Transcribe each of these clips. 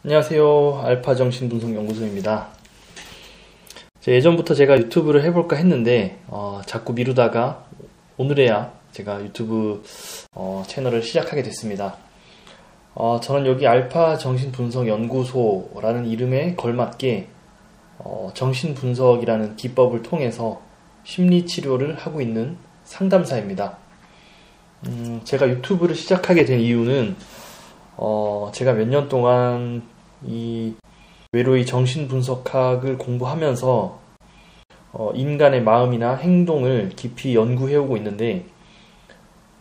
안녕하세요. 알파정신분석연구소입니다. 예전부터 제가 유튜브를 해볼까 했는데 자꾸 미루다가 오늘에야 제가 유튜브 채널을 시작하게 됐습니다. 저는 여기 알파정신분석연구소라는 이름에 걸맞게 정신분석이라는 기법을 통해서 심리치료를 하고 있는 상담사입니다. 제가 유튜브를 시작하게 된 이유는 제가 몇 년 동안 이 외로이 정신분석학을 공부하면서 인간의 마음이나 행동을 깊이 연구해오고 있는데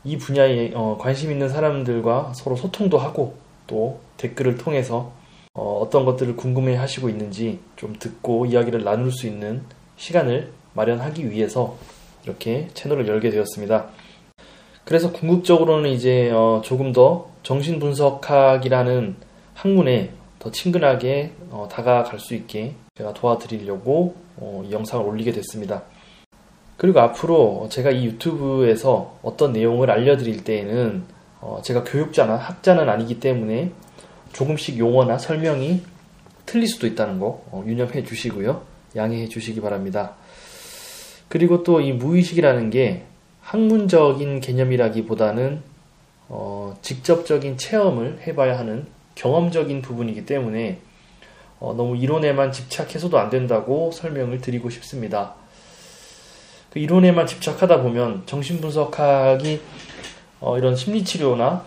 이 분야에 관심 있는 사람들과 서로 소통도 하고 또 댓글을 통해서 어떤 것들을 궁금해 하시고 있는지 좀 듣고 이야기를 나눌 수 있는 시간을 마련하기 위해서 이렇게 채널을 열게 되었습니다. 그래서 궁극적으로는 이제 조금 더 정신분석학이라는 학문에 더 친근하게 다가갈 수 있게 제가 도와드리려고 이 영상을 올리게 됐습니다. 그리고 앞으로 제가 이 유튜브에서 어떤 내용을 알려드릴 때에는 제가 교육자나 학자는 아니기 때문에 조금씩 용어나 설명이 틀릴 수도 있다는 거 유념해 주시고요. 양해해 주시기 바랍니다. 그리고 또 이 무의식이라는 게 학문적인 개념이라기보다는 직접적인 체험을 해봐야 하는 경험적인 부분이기 때문에 너무 이론에만 집착해서도 안 된다고 설명을 드리고 싶습니다. 그 이론에만 집착하다 보면 정신분석학이 이런 심리치료나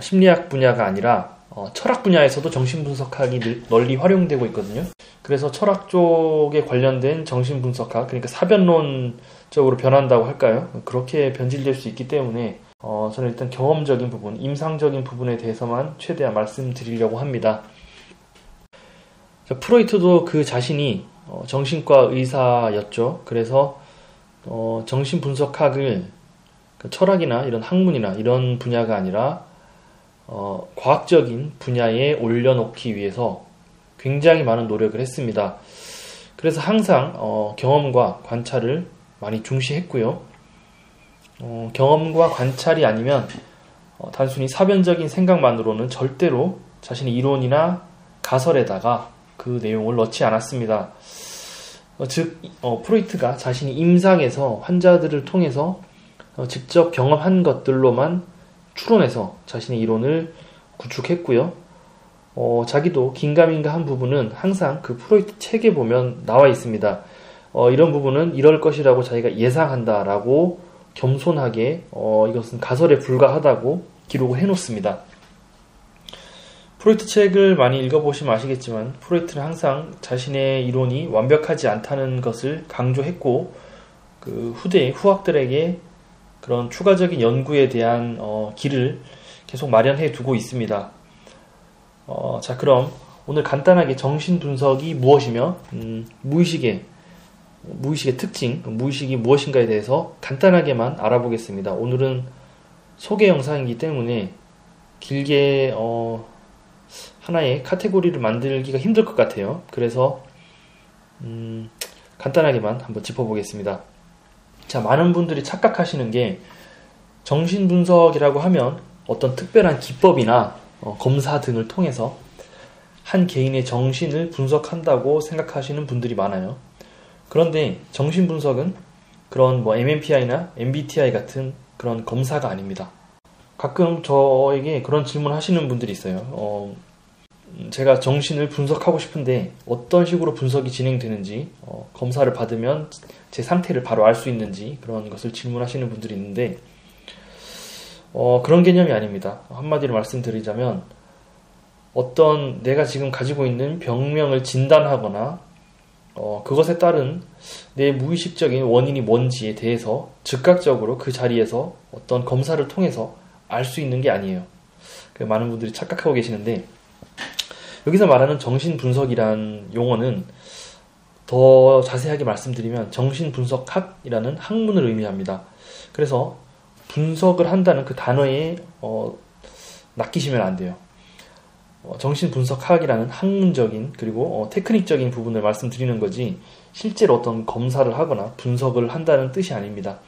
심리학 분야가 아니라 철학 분야에서도 정신분석학이 널리 활용되고 있거든요. 그래서 철학 쪽에 관련된 정신분석학, 그러니까 사변론적으로 변한다고 할까요? 그렇게 변질될 수 있기 때문에 저는 일단 경험적인 부분, 임상적인 부분에 대해서만 최대한 말씀드리려고 합니다. 프로이트도 그 자신이 정신과 의사였죠. 그래서 정신분석학을 철학이나 이런 학문이나 이런 분야가 아니라 과학적인 분야에 올려놓기 위해서 굉장히 많은 노력을 했습니다. 그래서 항상 경험과 관찰을 많이 중시했고요. 경험과 관찰이 아니면 단순히 사변적인 생각만으로는 절대로 자신의 이론이나 가설에다가 그 내용을 넣지 않았습니다. 즉 프로이트가 자신이 임상에서 환자들을 통해서 직접 경험한 것들로만 추론해서 자신의 이론을 구축했고요. 자기도 긴가민가한 부분은 항상 그 프로이트 책에 보면 나와 있습니다. 이런 부분은 이럴 것이라고 자기가 예상한다라고 겸손하게 이것은 가설에 불과하다고 기록을 해놓습니다. 프로이트 책을 많이 읽어보시면 아시겠지만 프로이트는 항상 자신의 이론이 완벽하지 않다는 것을 강조했고 그 후대의 후학들에게 그런 추가적인 연구에 대한 길을 계속 마련해 두고 있습니다. 자, 그럼 오늘 간단하게 정신분석이 무엇이며 무의식의 특징, 무의식이 무엇인가에 대해서 간단하게만 알아보겠습니다. 오늘은 소개 영상이기 때문에 길게 하나의 카테고리를 만들기가 힘들 것 같아요. 그래서 간단하게만 한번 짚어보겠습니다. 자, 많은 분들이 착각하시는 게 정신분석이라고 하면 어떤 특별한 기법이나 검사 등을 통해서 한 개인의 정신을 분석한다고 생각하시는 분들이 많아요. 그런데 정신분석은 그런 MMPI나 MBTI 같은 그런 검사가 아닙니다. 가끔 저에게 그런 질문 하시는 분들이 있어요. 제가 정신을 분석하고 싶은데 어떤 식으로 분석이 진행되는지 검사를 받으면 제 상태를 바로 알 수 있는지 그런 것을 질문하시는 분들이 있는데 그런 개념이 아닙니다. 한마디로 말씀드리자면 어떤 내가 지금 가지고 있는 병명을 진단하거나 그것에 따른 내 무의식적인 원인이 뭔지에 대해서 즉각적으로 그 자리에서 어떤 검사를 통해서 알 수 있는 게 아니에요. 많은 분들이 착각하고 계시는데 여기서 말하는 정신분석이란 용어는 더 자세하게 말씀드리면 정신분석학이라는 학문을 의미합니다. 그래서 분석을 한다는 그 단어에 낚이시면 안 돼요. 정신분석학이라는 학문적인 그리고 테크닉적인 부분을 말씀드리는 거지 실제로 어떤 검사를 하거나 분석을 한다는 뜻이 아닙니다.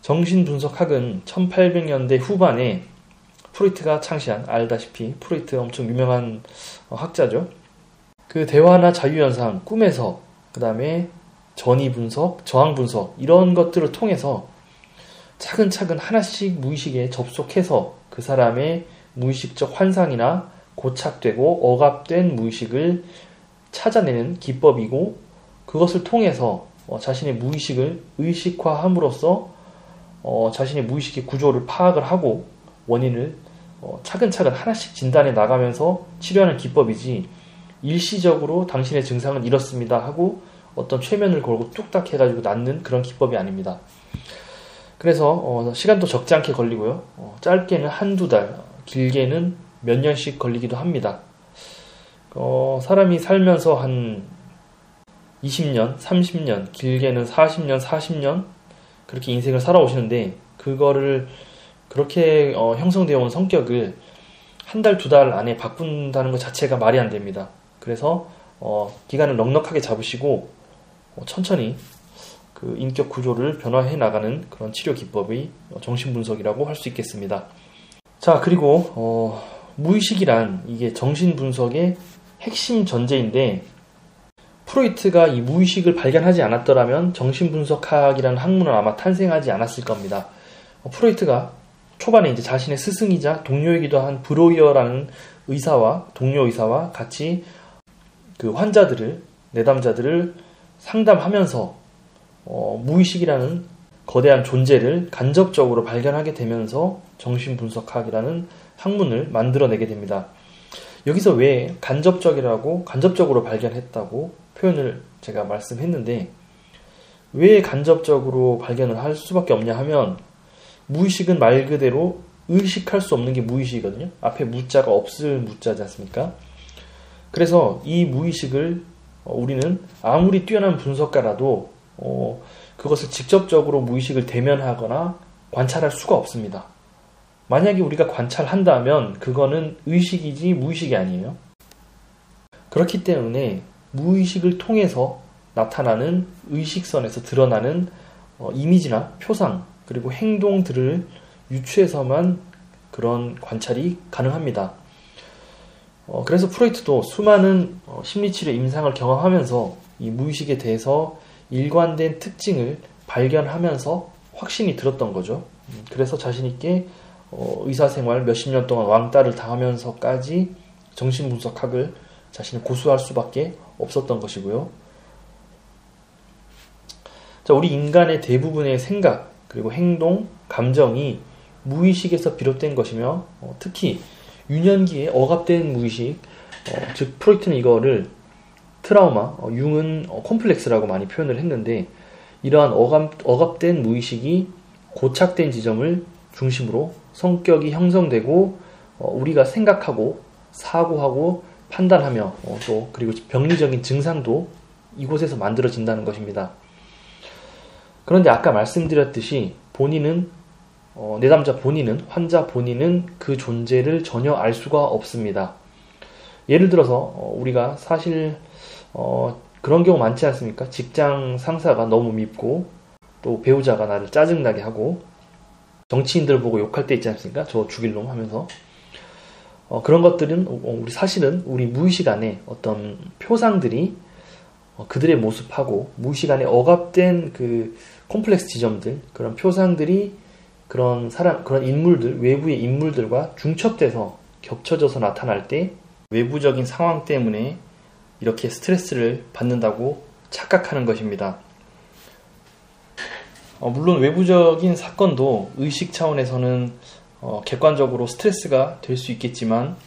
정신분석학은 1800년대 후반에 프로이트가 창시한, 알다시피 프로이트 엄청 유명한 학자죠. 그 대화나 자유현상, 꿈에서, 그 다음에 전이 분석, 저항 분석 이런 것들을 통해서 차근차근 하나씩 무의식에 접속해서 그 사람의 무의식적 환상이나 고착되고 억압된 무의식을 찾아내는 기법이고, 그것을 통해서 자신의 무의식을 의식화함으로써 자신의 무의식의 구조를 파악을 하고 원인을 차근차근 하나씩 진단해 나가면서 치료하는 기법이지, 일시적으로 당신의 증상은 이렇습니다 하고 어떤 최면을 걸고 뚝딱 해가지고 낫는 그런 기법이 아닙니다. 그래서 시간도 적지 않게 걸리고요. 짧게는 한두 달, 길게는 몇 년씩 걸리기도 합니다. 사람이 살면서 한 20년, 30년, 길게는 40년, 40년 그렇게 인생을 살아오시는데, 그거를 그렇게 형성되어 온 성격을 한 달, 두 달 안에 바꾼다는 것 자체가 말이 안 됩니다. 그래서 기간을 넉넉하게 잡으시고 천천히 그 인격 구조를 변화해 나가는 그런 치료 기법이 정신분석이라고 할 수 있겠습니다. 자, 그리고 무의식이란 이게 정신분석의 핵심 전제인데, 프로이트가 이 무의식을 발견하지 않았더라면 정신분석학이라는 학문은 아마 탄생하지 않았을 겁니다. 프로이트가 초반에 이제 자신의 스승이자 동료이기도 한 브로이어라는 동료 의사와 같이 그 환자들을, 내담자들을 상담하면서 무의식이라는 거대한 존재를 간접적으로 발견하게 되면서 정신분석학이라는 학문을 만들어내게 됩니다. 여기서 왜 간접적으로 발견했다고 표현을 제가 말씀했는데, 왜 간접적으로 발견을 할 수밖에 없냐 하면, 무의식은 말 그대로 의식할 수 없는 게 무의식이거든요. 앞에 무자가 없을 무자지 않습니까? 그래서 이 무의식을 우리는 아무리 뛰어난 분석가라도 그것을 직접적으로 무의식을 대면하거나 관찰할 수가 없습니다. 만약에 우리가 관찰한다면 그거는 의식이지 무의식이 아니에요. 그렇기 때문에 무의식을 통해서 나타나는, 의식선에서 드러나는 이미지나 표상, 그리고 행동들을 유추해서만 그런 관찰이 가능합니다. 그래서 프로이트도 수많은 심리치료 임상을 경험하면서 이 무의식에 대해서 일관된 특징을 발견하면서 확신이 들었던 거죠. 그래서 자신있게 의사생활 몇십 년 동안 왕따를 당하면서까지 정신분석학을 자신이 고수할 수밖에 없었던 것이고요. 자, 우리 인간의 대부분의 생각, 그리고 행동, 감정이 무의식에서 비롯된 것이며, 특히 유년기에 억압된 무의식, 즉 프로이트는 이거를 트라우마, 융은 콤플렉스라고 많이 표현을 했는데, 이러한 억압된 무의식이 고착된 지점을 중심으로 성격이 형성되고 우리가 생각하고 사고하고 판단하며 또 그리고 병리적인 증상도 이곳에서 만들어진다는 것입니다. 그런데 아까 말씀드렸듯이 내담자 본인은, 환자 본인은 그 존재를 전혀 알 수가 없습니다. 예를 들어서 우리가 사실 그런 경우 많지 않습니까? 직장 상사가 너무 밉고 또 배우자가 나를 짜증나게 하고 정치인들 보고 욕할 때 있지 않습니까? 저 죽일 놈 하면서 그런 것들은 사실은 우리 무의식 안에 어떤 표상들이 그들의 모습하고 무의식 안에 억압된 그 콤플렉스 지점들, 그런 표상들이 그런 인물들, 외부의 인물들과 중첩돼서 겹쳐져서 나타날 때 외부적인 상황 때문에 이렇게 스트레스를 받는다고 착각하는 것입니다. 물론 외부적인 사건도 의식 차원에서는 객관적으로 스트레스가 될 수 있겠지만,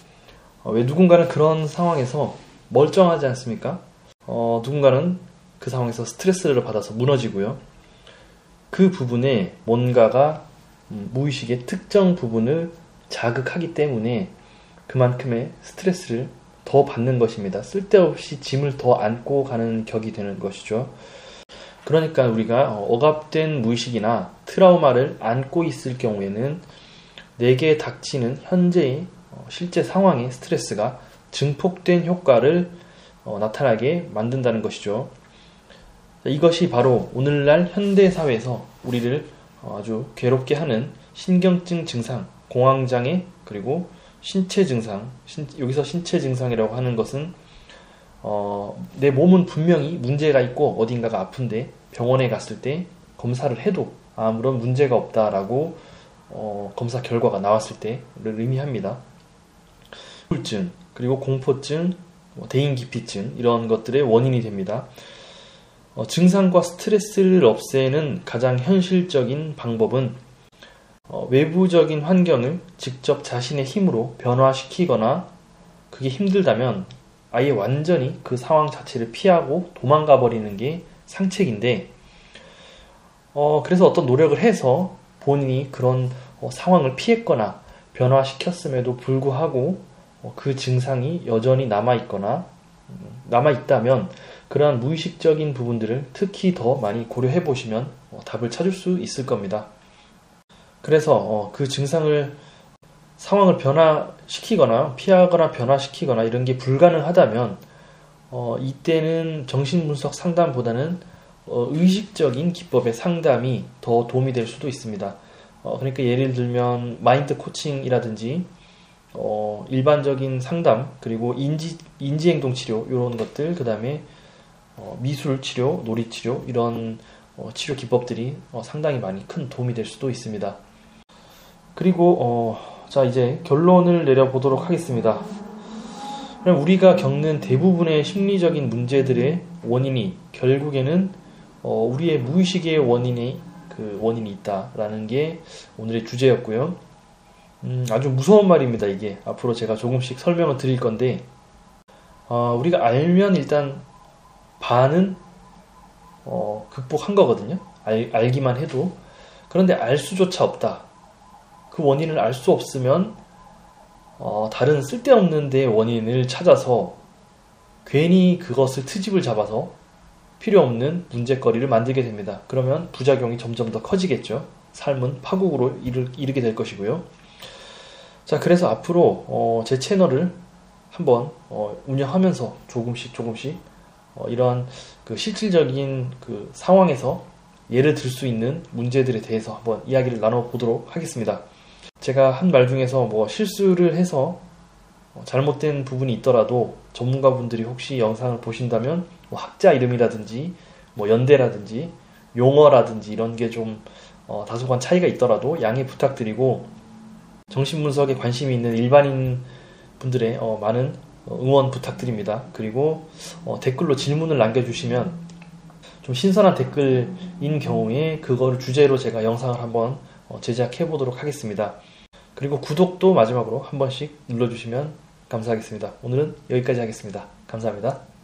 왜 누군가는 그런 상황에서 멀쩡하지 않습니까? 누군가는 그 상황에서 스트레스를 받아서 무너지고요. 그 부분에 뭔가가 무의식의 특정 부분을 자극하기 때문에 그만큼의 스트레스를 더 받는 것입니다. 쓸데없이 짐을 더 안고 가는 격이 되는 것이죠. 그러니까 우리가 억압된 무의식이나 트라우마를 안고 있을 경우에는 내게 닥치는 현재의 실제 상황의 스트레스가 증폭된 효과를 나타나게 만든다는 것이죠. 이것이 바로 오늘날 현대사회에서 우리를 아주 괴롭게 하는 신경증 증상, 공황장애, 그리고 신체 증상, 여기서 신체 증상이라고 하는 것은 내 몸은 분명히 문제가 있고 어딘가가 아픈데 병원에 갔을 때 검사를 해도 아무런 문제가 없다라고 검사 결과가 나왔을 때를 의미합니다. 우울증, 그리고 공포증, 대인기피증 이런 것들의 원인이 됩니다. 증상과 스트레스를 없애는 가장 현실적인 방법은 외부적인 환경을 직접 자신의 힘으로 변화시키거나, 그게 힘들다면 아예 완전히 그 상황 자체를 피하고 도망가 버리는 게 상책인데, 그래서 어떤 노력을 해서 본인이 그런 상황을 피했거나 변화시켰음에도 불구하고 그 증상이 여전히 남아있다면 그러한 무의식적인 부분들을 특히 더 많이 고려해 보시면 답을 찾을 수 있을 겁니다. 그래서 그 상황을 변화시키거나 피하거나 변화시키거나 이런 게 불가능하다면 이때는 정신분석 상담보다는 의식적인 기법의 상담이 더 도움이 될 수도 있습니다. 그러니까 예를 들면 마인드 코칭이라든지 일반적인 상담, 그리고 인지행동 치료 이런 것들, 그 다음에 미술 치료, 놀이 치료 이런 치료 기법들이 상당히 많이 큰 도움이 될 수도 있습니다. 그리고 자, 이제 결론을 내려보도록 하겠습니다. 우리가 겪는 대부분의 심리적인 문제들의 원인이 결국에는 우리의 무의식의 원인이 있다라는 게 오늘의 주제였고요. 아주 무서운 말입니다. 이게 앞으로 제가 조금씩 설명을 드릴 건데, 우리가 알면 일단 반은 극복한 거거든요. 알기만 해도. 그런데 알 수조차 없다. 그 원인을 알 수 없으면 다른 쓸데없는 데의 원인을 찾아서 괜히 그것을 트집을 잡아서 필요없는 문제거리를 만들게 됩니다. 그러면 부작용이 점점 더 커지겠죠. 삶은 파국으로 이르게 될 것이고요. 자, 그래서 앞으로 제 채널을 한번 운영하면서 조금씩 이러한 그 실질적인 그 상황에서 예를 들 수 있는 문제들에 대해서 한번 이야기를 나눠보도록 하겠습니다. 제가 한 말 중에서 실수를 해서 잘못된 부분이 있더라도 전문가분들이 혹시 영상을 보신다면 학자 이름이라든지 연대라든지 용어라든지 이런 게 좀 다소간 차이가 있더라도 양해 부탁드리고, 정신분석에 관심이 있는 일반인 분들의 많은 응원 부탁드립니다. 그리고 댓글로 질문을 남겨주시면 좀 신선한 댓글인 경우에 그거를 주제로 제가 영상을 한번 제작해 보도록 하겠습니다. 그리고 구독도 마지막으로 한 번씩 눌러주시면 감사하겠습니다. 오늘은 여기까지 하겠습니다. 감사합니다.